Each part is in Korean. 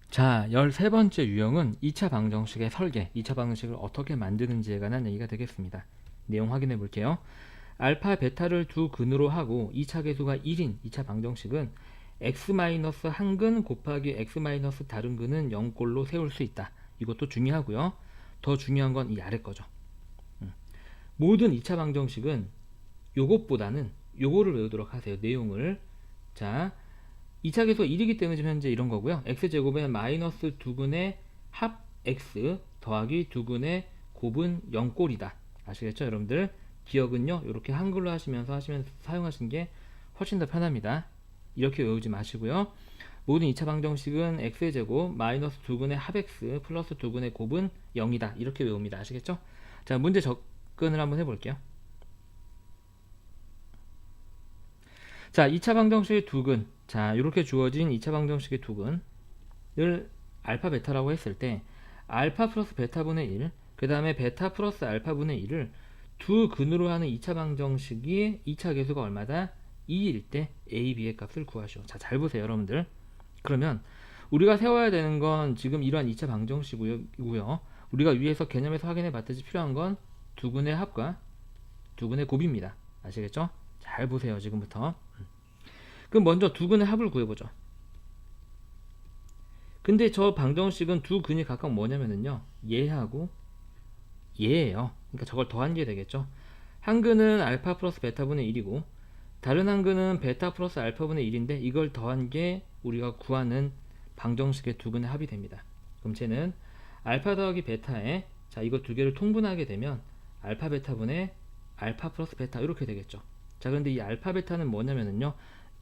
자, 13번째 유형은 2차 방정식의 설계, 2차 방정식을 어떻게 만드는지에 관한 얘기가 되겠습니다. 내용 확인해 볼게요. 알파, 베타를 두 근으로 하고 2차 계수가 1인 2차 방정식은 x-1근 곱하기 x- 다른 근은 0꼴로 세울 수 있다. 이것도 중요하고요. 더 중요한 건 이 아래 거죠. 모든 2차 방정식은 요것보다는 요거를 외우도록 하세요. 내용을. 자, 2차 계수가 1이기 때문에 지금 현재 이런 거고요. x제곱에 마이너스 두근의 합 x 더하기 두근의 곱은 0꼴이다. 아시겠죠, 여러분들? 기억은요, 이렇게 한글로 하시면 사용하시는 게 훨씬 더 편합니다. 이렇게 외우지 마시고요. 모든 2차 방정식은 x제곱 마이너스 두근의 합 x 플러스 두근의 곱은 0이다. 이렇게 외웁니다. 아시겠죠? 자, 문제 접근을 한번 해볼게요. 자, 2차 방정식의 두근. 자, 이렇게 주어진 2차 방정식의 두근을 알파 베타라고 했을 때 알파 플러스 베타분의 1, 그 다음에 베타 플러스 알파분의 1을 두 근으로 하는 2차 방정식이 2차 계수가 얼마다? 2일 때 a, b의 값을 구하시오. 자, 잘 보세요, 여러분들. 그러면 우리가 세워야 되는 건 지금 이러한 2차 방정식이고요. 우리가 위에서 개념에서 확인해 봤듯이 필요한 건 두근의 합과 두근의 곱입니다. 아시겠죠? 잘 보세요, 지금부터. 그럼 먼저 두 근의 합을 구해보죠. 근데 저 방정식은 두 근이 각각 뭐냐면요, 얘하고 얘예요. 그러니까 저걸 더한 게 되겠죠. 한 근은 알파 플러스 베타분의 1이고 다른 한 근은 베타 플러스 알파분의 1인데 이걸 더한 게 우리가 구하는 방정식의 두 근의 합이 됩니다. 그럼 쟤는 알파 더하기 베타에, 자, 이거 두 개를 통분하게 되면 알파 베타분의 알파 플러스 베타 이렇게 되겠죠. 자, 그런데 이 알파 베타는 뭐냐면요,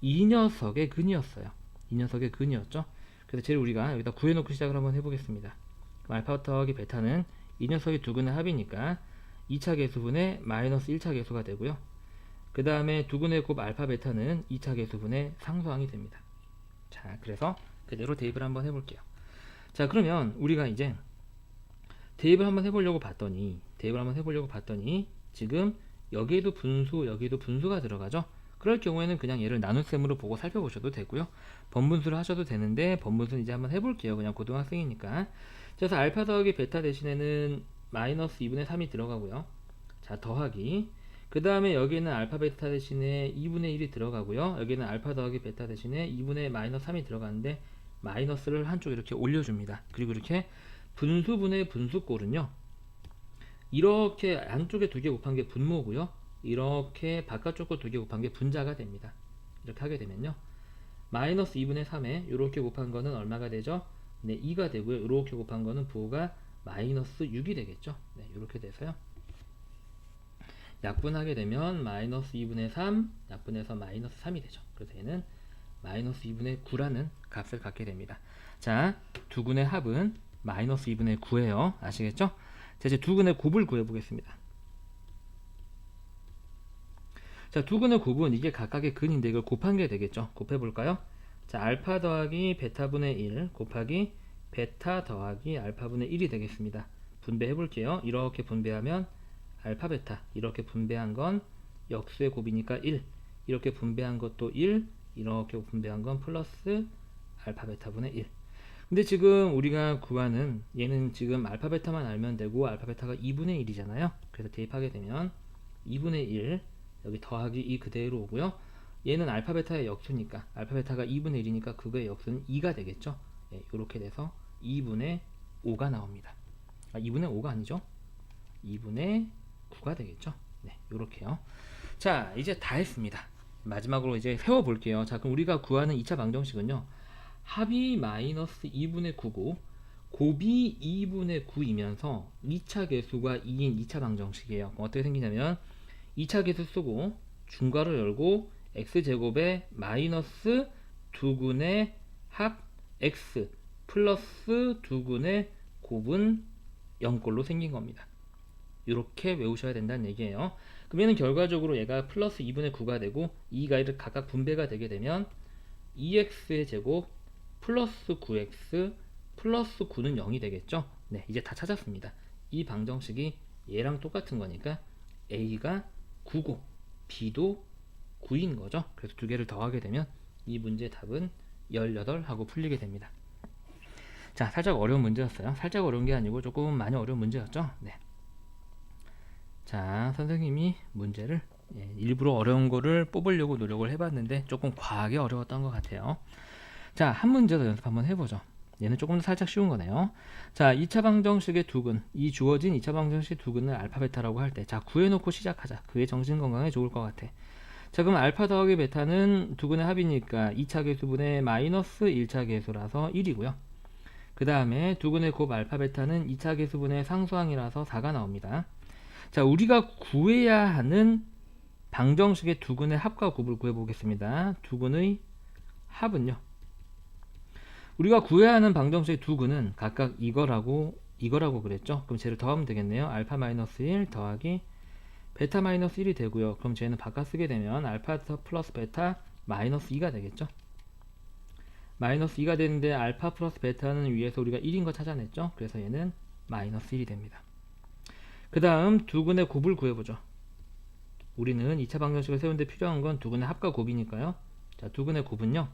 이 녀석의 근이었어요. 이 녀석의 근이었죠. 그래서 쟤를 우리가 여기다 구해놓고 시작을 한번 해보겠습니다. 그럼 알파 더하기 베타는 이 녀석이 두 근의 합이니까 2차 계수분의 마이너스 1차 계수가 되고요. 그 다음에 두 근의 곱 알파 베타는 2차 계수분의 상수항이 됩니다. 자, 그래서 그대로 대입을 한번 해볼게요. 자, 그러면 우리가 이제 대입을 한번 해보려고 봤더니 지금 여기에도 분수, 여기에도 분수가 들어가죠. 그럴 경우에는 그냥 얘를 나눗셈으로 보고 살펴보셔도 되고요. 번분수를 하셔도 되는데 번분수는 이제 한번 해볼게요. 그냥 고등학생이니까. 그래서 알파 더하기 베타 대신에는 마이너스 2분의 3이 들어가고요. 자, 더하기, 그 다음에 여기는 알파 베타 대신에 2분의 1이 들어가고요. 여기는 알파 더하기 베타 대신에 2분의 마이너스 3이 들어가는데 마이너스를 한쪽 이렇게 올려줍니다. 그리고 이렇게 분수분의 분수꼴은요, 이렇게 안쪽에 두 개 곱한 게 분모고요, 이렇게 바깥쪽 거 두 개 곱한 게 분자가 됩니다. 이렇게 하게 되면요, 마이너스 2분의 3에 이렇게 곱한 거는 얼마가 되죠? 네, 2가 되고요. 이렇게 곱한 거는 부호가 마이너스 6이 되겠죠. 네, 이렇게 돼서요, 약분하게 되면 마이너스 2분의 3 약분해서 마이너스 3이 되죠. 그래서 얘는 마이너스 2분의 9라는 값을 갖게 됩니다. 자, 두 근의 합은 마이너스 2분의 9예요. 아시겠죠? 자, 이제 두 근의 곱을 구해보겠습니다. 자, 두 근의 곱은 이게 각각의 근인데 이걸 곱한 게 되겠죠. 곱해볼까요? 자, 알파 더하기 베타분의 1 곱하기 베타 더하기 알파분의 1이 되겠습니다. 분배해볼게요. 이렇게 분배하면 알파 베타, 이렇게 분배한 건 역수의 곱이니까 1, 이렇게 분배한 것도 1, 이렇게 분배한 건 플러스 알파 베타분의 1. 근데 지금 우리가 구하는 얘는 지금 알파 베타만 알면 되고 알파 베타가 2분의 1이잖아요. 그래서 대입하게 되면 2분의 1 여기 더하기 2 그대로 오고요. 얘는 알파 베타의 역수니까 알파 베타가 2분의 1이니까 그거의 역수는 2가 되겠죠. 예, 이렇게 돼서 2분의 5가 나옵니다. 아, 2분의 5가 아니죠. 2분의 9가 되겠죠. 네, 요렇게요. 자, 이제 다 했습니다. 마지막으로 이제 세워볼게요. 자, 그럼 우리가 구하는 2차 방정식은요, 합이 마이너스 2분의 9고 곱이 2분의 9이면서 2차 계수가 2인 2차 방정식이에요. 어떻게 생기냐면 2차 계수 쓰고 중괄호 열고 x제곱에 마이너스 두근의 합 x 플러스 두근의 곱은 0꼴로 생긴 겁니다. 이렇게 외우셔야 된다는 얘기예요. 그러면 결과적으로 얘가 플러스 2분의 9가 되고 2가 이렇게 각각 분배가 되게 되면 2x의 제곱 플러스 9x 플러스 9는 0이 되겠죠. 네, 이제 다 찾았습니다. 이 방정식이 얘랑 똑같은 거니까 a가 9고 b도 9인 거죠. 그래서 두 개를 더하게 되면 이 문제 답은 18 하고 풀리게 됩니다. 자, 살짝 어려운 문제였어요. 살짝 어려운 게 아니고 조금 많이 어려운 문제였죠. 네. 자, 선생님이 문제를 일부러 어려운 거를 뽑으려고 노력을 해봤는데 조금 과하게 어려웠던 것 같아요. 자, 한 문제 더 연습 한번 해보죠. 얘는 조금 더 살짝 쉬운 거네요. 자, 2차 방정식의 두근, 이 주어진 2차 방정식 두근을 알파 베타라고 할 때, 자, 구해놓고 시작하자. 그게 정신 건강에 좋을 것 같아. 자, 그럼 알파 더하기 베타는 두근의 합이니까 2차 계수분의 마이너스 1차 계수라서 1이고요. 그 다음에 두근의 곱 알파 베타는 2차 계수분의 상수항이라서 4가 나옵니다. 자, 우리가 구해야 하는 방정식의 두근의 합과 곱을 구해보겠습니다. 두근의 합은요, 우리가 구해야 하는 방정식의 두근은 각각 이거라고 그랬죠. 그럼 쟤를 더하면 되겠네요. 알파 마이너스 1 더하기 베타 마이너스 1이 되고요. 그럼 쟤는 바꿔 쓰게 되면 알파 플러스 베타 마이너스 2가 되겠죠. 마이너스 2가 되는데 알파 플러스 베타는 위에서 우리가 1인 거 찾아냈죠. 그래서 얘는 마이너스 1이 됩니다. 그 다음 두근의 곱을 구해보죠. 우리는 2차 방정식을 세우는데 필요한 건 두근의 합과 곱이니까요. 자, 두근의 곱은요,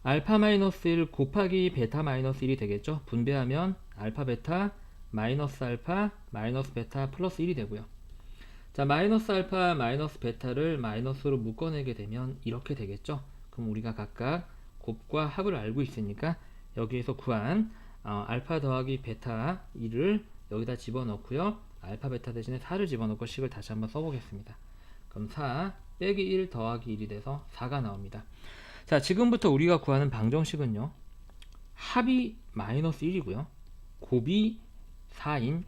알파 마이너스 1 곱하기 베타 마이너스 1이 되겠죠. 분배하면 알파 베타 마이너스 알파 마이너스 베타 플러스 1이 되고요. 자, 마이너스 알파 마이너스 베타를 마이너스로 묶어내게 되면 이렇게 되겠죠. 그럼 우리가 각각 곱과 합을 알고 있으니까 여기에서 구한 알파 더하기 베타 1을 여기다 집어넣고요. 알파 베타 대신에 4를 집어넣고 식을 다시 한번 써보겠습니다. 그럼 4 빼기 1 더하기 1이 돼서 4가 나옵니다. 자, 지금부터 우리가 구하는 방정식은요, 합이 마이너스 1이고요 곱이 4인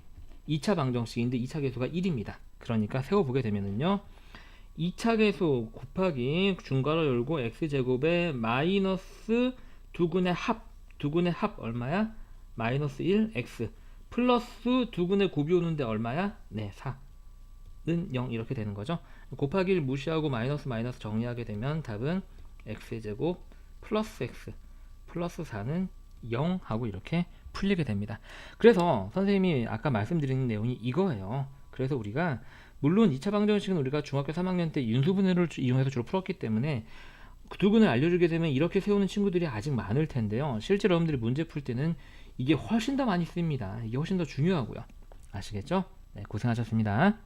2차 방정식인데 2차 계수가 1입니다. 그러니까 세워보게 되면은요, 2차 계수 곱하기 중괄호 열고 x제곱에 마이너스 두근의 합 얼마야? 마이너스 1 x 플러스 두근의 곱이 오는데 얼마야? 네, 4는 0 이렇게 되는 거죠. 곱하기 1 무시하고 마이너스 마이너스 정리하게 되면 답은 x제곱 플러스 x 플러스 4는 0 하고 이렇게 풀리게 됩니다. 그래서 선생님이 아까 말씀드린 내용이 이거예요. 그래서 우리가 물론 2차 방정식은 우리가 중학교 3학년 때 인수분해를 이용해서 주로 풀었기 때문에 그 두근을 알려주게 되면 이렇게 세우는 친구들이 아직 많을 텐데요. 실제로 여러분들이 문제 풀 때는 이게 훨씬 더 많이 씁니다. 이게 훨씬 더 중요하고요. 아시겠죠? 네, 고생하셨습니다.